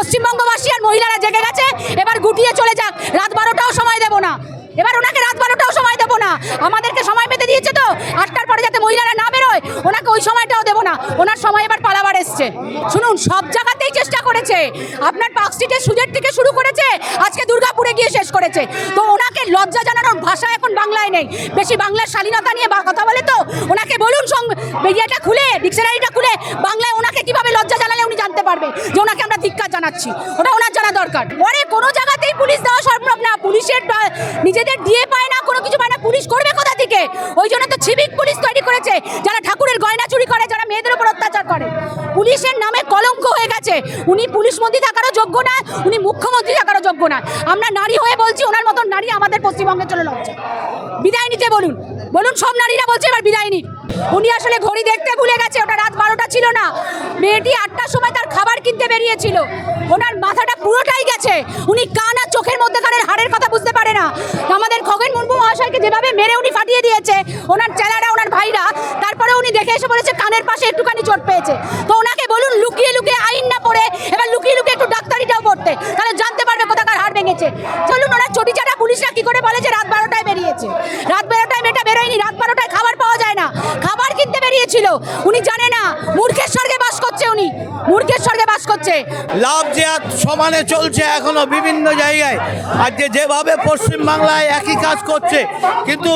পশ্চিমবঙ্গবাসী আর মহিলারা জেগে গেছে, এবার গুটিয়ে চলে যাক, রাত 12টাও সময় দেবো না, এবার ওনাকে রাত 12টাও সময় দেবো না। আমাদেরকে সময় পেতে দিয়েছে তো 8টার পরে যাতে মহিলারা না বেরোয়, ওনাকে ওই সময়টাও দেবো না। ওনার সময় এবার পালাবার এসছে। শুনুন, সব জায়গাতেই চেষ্টা করেছে, আপনার পার্ক স্ট্রিটের সুজের থেকে শুরু করেছে, আজকে দুর্গাপুরে গিয়ে শেষ করেছে। তো ওনাকে লজ্জা জানানোর ভাষা এখন বাংলায় নেই, বেশি বাংলার শালীনতা নিয়ে কথা বলে। তো ওনাকে বলুন, ইয়েটা খুলে, ডিকশনারিটা খুলে বাংলায় ওনাকে কিভাবে লজ্জা জানালে উনি জানতে পারবে যে ওনাকে আমরা ধিক্কার জানাচ্ছি। ওটা ওনার জানা দরকার। পরে কোনো জায়গাতেই পুলিশ দেওয়া সম্ভব না, পুলিশের নিজেদের দিয়ে পায় না, কোনো কিছু পায় না, পুলিশ করবে কোথা থেকে? ওই জন্য তো সিভিক পুলিশ তৈরি করেছে, যারা ঠাকুরের গয়না চুরি করে, যারা মেয়েদের উপর অত্যাচার করে। পুলিশের নামে কলঙ্ক হয়ে গেছে। উনি পুলিশ মন্ত্রী থাকারও যোগ্য না, উনি মুখ্যমন্ত্রী থাকারও যোগ্য না। আমরা নারী হয়ে বলছি, ওনার মতন নারী আমাদের পশ্চিমবঙ্গে চলে লজ্জা। বিদায় নিতে বলুন, বলুন সব নারীরা বলছে এবার বিদায় নিন। উনি আসলে ঘড়ি দেখতে ভুলে গেছে, ওটা রাত 12টা ছিল না, মেয়েটি 8টার সময় তার খাবার কিনতে বেরিয়েছিল। ওনার মাথাটা পুরোটাই গেছে, উনি কান আর চোখের মধ্যেখানের হাড়ের কথা বুঝতে পারে না। আমাদের খগেন মুর্মু মহাশয়কে যেভাবে মেরে উনি ফাটিয়ে দিয়েছে, ওনার চেলারা, ওনার ভাইরা, তারপরে উনি দেখে এসে বলেছে কানের পাশে একটুখানি চোট পেয়েছে। তো ওনাকে বলুন লুকিয়ে লুকিয়ে আইন না পড়ে এবার লুকিয়ে লুকিয়ে একটু ডাক্তারিটাও পড়তে, তাহলে জানতে পারবে কোথাকার হাড় ভেঙেছে। চলুন, ওনার চটিচাটা পুলিশরা কি করে বলে যে রাত 12টায় বেরিয়েছে? রাত 12টায় মেয়েটা বেরোয়নি, রাত 12টায় খাবার পাওয়া যায় না, খাবার কিনতে বেরিয়েছিল। উনি জানে না মূর্খের স্বর্গে বাস করছে, উনি মূর্খের স্বর্গে বাস করছে। লাভ জেহাদ সমানে চলছে এখনো বিভিন্ন জায়গায়। আজকে যেভাবে পশ্চিমবাংলায় একই কাজ করছে, কিন্তু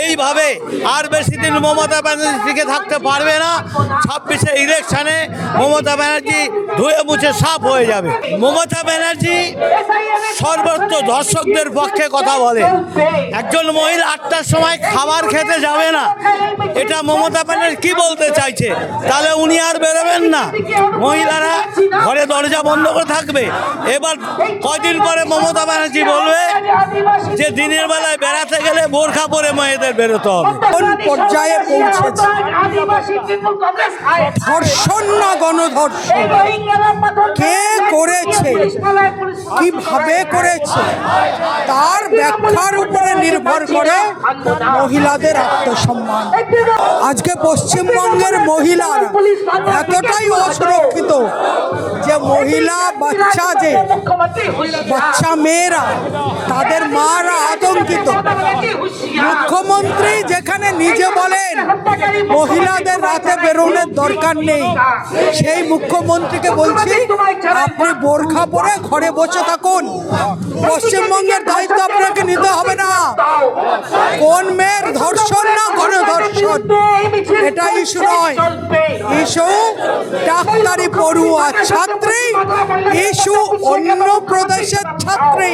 এইভাবে আর বেশি দিন মমতা ব্যানার্জি টিকে থাকতে পারবে না। 26শে ইলেকশনে মমতা ব্যানার্জি ধুয়ে মুছে সাফ হয়ে যাবে। মমতা ব্যানার্জি সর্বত্র ধর্ষকদের পক্ষে কথা বলে। একজন মহিলা 8টার সময় খাবার খেতে যাবে না, এটা মমতা ব্যানার্জি কি বলতে চাইছে? তাহলে উনি আর বেরোবেন না, মহিলারা ঘরে দরজা বন্ধ করে থাকবে। এবার কয়দিন পরে মমতা ব্যানার্জি বলবে যে দিনের বেলায় বেড়াতে গেলে বোরখা পরে মেয়েদের বেরোতে হবে। কোন পর্যায়ে পৌঁছেছে? ধর্ষণ না গণধর্ষণ? কে করেছে, কিভাবে করেছে, তার ব্যাখ্যার উপরে নির্ভর করে মহিলাদের আত্মসম্মান। আজকে পশ্চিমবঙ্গের মহিলারা এতটাই অসুরক্ষিত যে মহিলা বাচ্চা মেয়েরা, তাদের মারা আতঙ্কিত। মুখ্যমন্ত্রী যেখানে নিজে বলেন মহিলাদের রাতে বেরোনোর দরকার নেই, সেই মুখ্যমন্ত্রীকে বলছি আপনি বোরখা পরে ঘরে বসে থাকুন। পশ্চিমবঙ্গের দায়িত্ব আপনাকে নিতে হবে না। কোন মেয়ের ধর্ষণ না গণধর্ষণ, এটা ইস্যু নয়। ইস্যু ডাক্তারি পড়ুয়া ছাত্রী, ইস্যু অন্য প্রদেশের ছাত্রী।